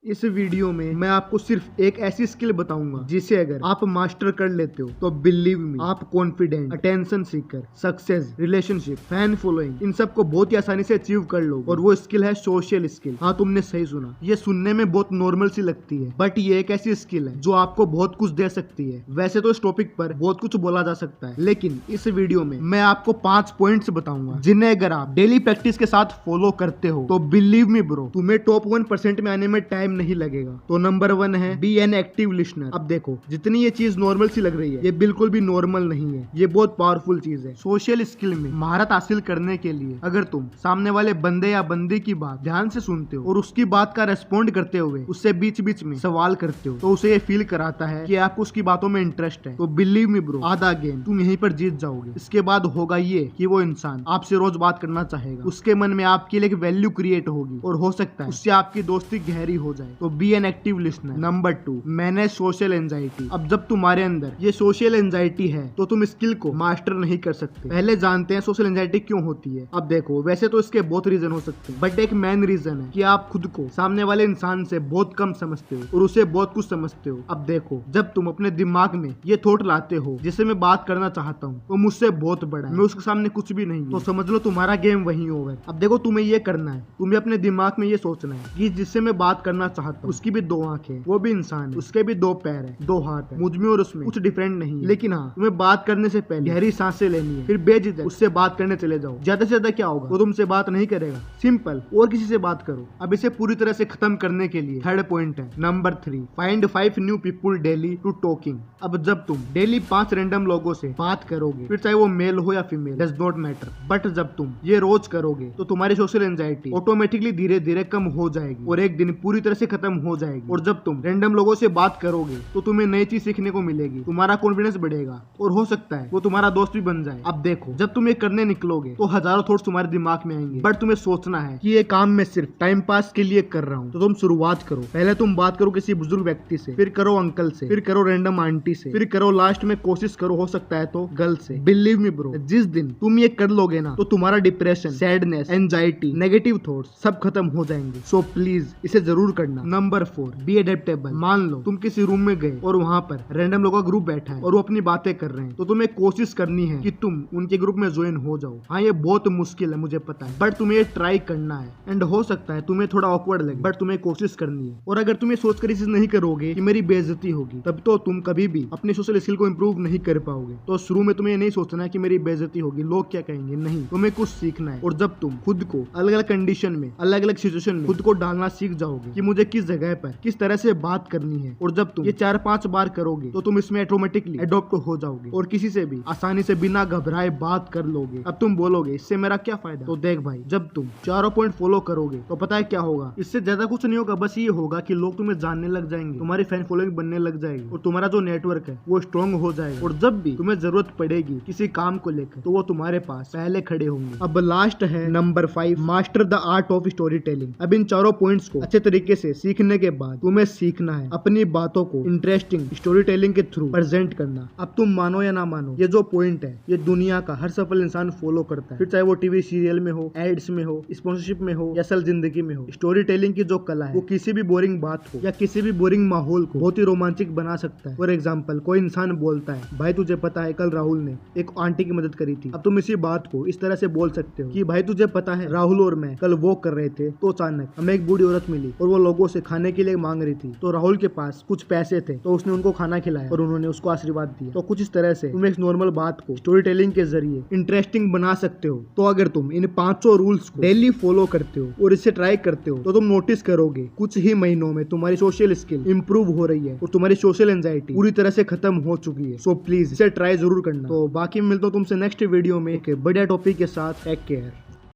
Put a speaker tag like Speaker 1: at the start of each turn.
Speaker 1: इस वीडियो में मैं आपको सिर्फ एक ऐसी स्किल बताऊंगा जिसे अगर आप मास्टर कर लेते हो तो बिलीव मी आप confident, attention seeker, success, relationship, fan following in सब को बहुत ही आसानी से अचीव कर लो। और वो स्किल है सोशल स्किल। हाँ, तुमने सही सुना। ये सुनने में बहुत नॉर्मल सी लगती है, बट ये एक ऐसी स्किल है जो आपको बहुत कुछ दे सकती है। वैसे तो इस टॉपिक पर बहुत कुछ बोला जा सकता है, लेकिन इस वीडियो में मैं आपको 5 पॉइंट्स बताऊंगा जिन्हें अगर आप डेली प्रैक्टिस के साथ फॉलो करते हो तो बिलीव मी ब्रो, तुम्हें टॉप 1% में आने में टाइम नहीं लगेगा। तो नंबर 1 है बी एन एक्टिव लिसनर। अब देखो, जितनी ये चीज नॉर्मल सी लग रही है, ये बिल्कुल भी नॉर्मल नहीं है। ये बहुत पावरफुल चीज है। सोशल स्किल में महारत हासिल करने के लिए अगर तुम सामने वाले बंदे या बंदी की बात ध्यान से सुनते हो और उसकी बात का रेस्पॉन्ड करते हुए उससे बीच बीच में सवाल करते हो, तो उसे ये फील कराता है कि आपको उसकी बातों में इंटरेस्ट है। तो बिलीव मी ब्रो, आधा गेम तुम यहीं पर जीत जाओगे। इसके बाद होगा ये कि वो इंसान आपसे रोज बात करना चाहेगा, उसके मन में आपके लिए एक वैल्यू क्रिएट होगी और हो सकता है उससे आपकी दोस्ती गहरी हो जाए। तो be an active listener. Number 2, manage social anxiety. अब जब तुम्हारे अंदर ये सोशल एंजाइटी है तो तुम स्किल को मास्टर नहीं कर सकते। पहले जानते हैं सोशल एंजाइटी क्यों होती है। अब देखो, वैसे तो इसके बहुत रीजन हो सकते हैं, बट एक मेन रीजन है कि आप खुद को सामने वाले इंसान से बहुत कम समझते हो और उसे बहुत कुछ समझते हो। अब देखो, जब तुम अपने दिमाग में ये थॉट लाते हो जिसे मैं बात करना चाहता हूँ वो मुझसे बहुत बड़ा है, मैं उसके सामने कुछ भी नहीं हूँ, तो समझ लो तुम्हारा गेम वही ओवर। अब देखो, तुम्हें ये करना है, तुम्हें अपने दिमाग में ये सोचना है कि जिससे मैं बात करना चाहता हूँ उसकी भी 2 आंखें, वो भी इंसान है, उसके भी 2 पैर है, 2 हाथ है, मुझ में और उसमें कुछ डिफरेंट नहीं है। लेकिन हाँ, तुम्हें बात करने से पहले गहरी सांसें लेनी है, फिर बेझिझक उससे बात करने चले जाओ। ज्यादा से ज्यादा क्या होगा, वो तुमसे बात नहीं करेगा, सिंपल, और किसी से बात करो। अब इसे पूरी तरह से खत्म करने के लिए थर्ड पॉइंट है number 3, find 5 new people daily to talking. अब जब तुम डेली 5 रैंडम लोगों से बात करोगे, फिर चाहे वो मेल हो या female, does not matter, but जब तुम ये रोज करोगे तो तुम्हारी सोशल एंजाइटी ऑटोमेटिकली धीरे धीरे कम हो जाएगी और एक दिन पूरी तरह से खत्म हो जाएगी। और जब तुम रैंडम लोगों से बात करोगे तो तुम्हें नई चीज सीखने को मिलेगी, तुम्हारा कॉन्फिडेंस बढ़ेगा और हो सकता है वो तुम्हारा दोस्त भी बन जाए। अब देखो, जब तुम ये करने निकलोगे तो हजारों थॉट्स तुम्हारे दिमाग में आएंगे, बट तुम्हें सोचना है कि ये काम मैं सिर्फ टाइम पास के लिए कर रहा हूँ। तो तुम शुरुआत करो, पहले तुम बात करो किसी बुजुर्ग व्यक्ति से, फिर करो अंकल से, फिर करो रैंडम आंटी से, फिर करो लास्ट में कोशिश करो हो सकता है तो गर्ल से। बिलीव मी ब्रो, जिस दिन तुम ये कर लोगे ना तो तुम्हारा depression, sadness, anxiety, negative thoughts सब खत्म हो जाएंगे। सो प्लीज इसे जरूर करना। Number 4, be adaptable. मान लो तुम किसी रूम में गए और वहाँ पर रैंडम लोगों का ग्रुप बैठा है और वो अपनी बातें कर रहे हैं, तो तुम्हें कोशिश करनी है कि तुम उनके ग्रुप में ज्वाइन हो जाओ। हाँ, ये बहुत मुश्किल है मुझे पता है, बट तुम्हें ट्राई करना है। एंड हो सकता है तुम्हें थोड़ा ऑकवर्ड लगे, बट तुम्हें कोशिश करनी है। और अगर तुम ये सोचकर ये चीज नहीं करोगे कि मेरी बेइज्जती होगी, तब तो तुम कभी भी अपनी सोशल स्किल को इंप्रूव नहीं कर पाओगे। तो शुरू में तुम्हें नहीं सोचना है कि मेरी बेइज्जती होगी, लोग क्या कहेंगे, नहीं, तुम्हें कुछ सीखना है। और जब तुम खुद को अलग अलग कंडीशन में, अलग अलग सिचुएशन में खुद को डालना सीख जाओगे कि मुझे किस जगह पर किस तरह से बात करनी है, और जब तुम ये 4-5 बार करोगे तो तुम इसमें ऑटोमेटिकली एडॉप्ट हो जाओगे और किसी से भी आसानी से बिना घबराए बात कर लोगे। अब तुम बोलोगे इससे मेरा क्या फायदा? तो देख भाई, जब तुम 4 पॉइंट फॉलो करोगे तो पता है क्या होगा, इससे ज्यादा कुछ नहीं होगा। बस ये होगा कि लोग तुम्हें जानने लग जाएंगे, तुम्हारी फैन फॉलोइंग बनने लग जाएगी और तुम्हारा जो नेटवर्क है वो स्ट्रॉन्ग हो जाएगा। और जब भी तुम्हें जरूरत पड़ेगी किसी काम को लेकर तो वो तुम्हारे पास पहले खड़े होंगे। अब लास्ट है number 5, master the art of story telling. अब इन 4 पॉइंट्स को अच्छे तरीके से सीखने के बाद तुम्हें सीखना है अपनी बातों को इंटरेस्टिंग स्टोरी टेलिंग के थ्रू प्रेजेंट करना। अब तुम मानो या ना मानो, ये जो पॉइंट है ये दुनिया का हर सफल इंसान फॉलो करता है, फिर चाहे वो टीवी सीरियल में हो, एड्स में हो, स्पॉन्सरशिप में हो या असल जिंदगी में हो। स्टोरी टेलिंग की जो कला है वो किसी भी बोरिंग बात को या किसी भी बोरिंग माहौल को बहुत ही रोमांचक बना सकता है। फॉर एग्जाम्पल, कोई इंसान बोलता है, भाई तुझे पता है कल राहुल ने एक आंटी की मदद करी थी। अब तुम इसी बात को इस तरह से बोल सकते हो कि भाई तुझे पता है राहुल और मैं कल वॉक कर रहे थे तो अचानक हमें एक बूढ़ी औरत मिली और वो लोगों से खाने के लिए मांग रही थी, तो राहुल के पास कुछ पैसे थे तो उसने उनको खाना खिलाया और उन्होंने उसको आशीर्वाद दिया। तो कुछ इस तरह से तुम एक नॉर्मल बात को स्टोरी टेलिंग के जरिए इंटरेस्टिंग बना सकते हो। तो अगर तुम इन 5 रूल्स को डेली फॉलो करते हो और इसे ट्राई करते हो तो तुम नोटिस करोगे कुछ ही महीनों में तुम्हारी सोशल स्किल इंप्रूव हो रही है और तुम्हारी सोशल एंजाइटी पूरी तरह से खत्म हो चुकी है। सो प्लीज इसे ट्राई जरूर करना। तो बाकी मिलता हूँ तुमसे नेक्स्ट वीडियो में एक बढ़िया टॉपिक के साथ। Take care.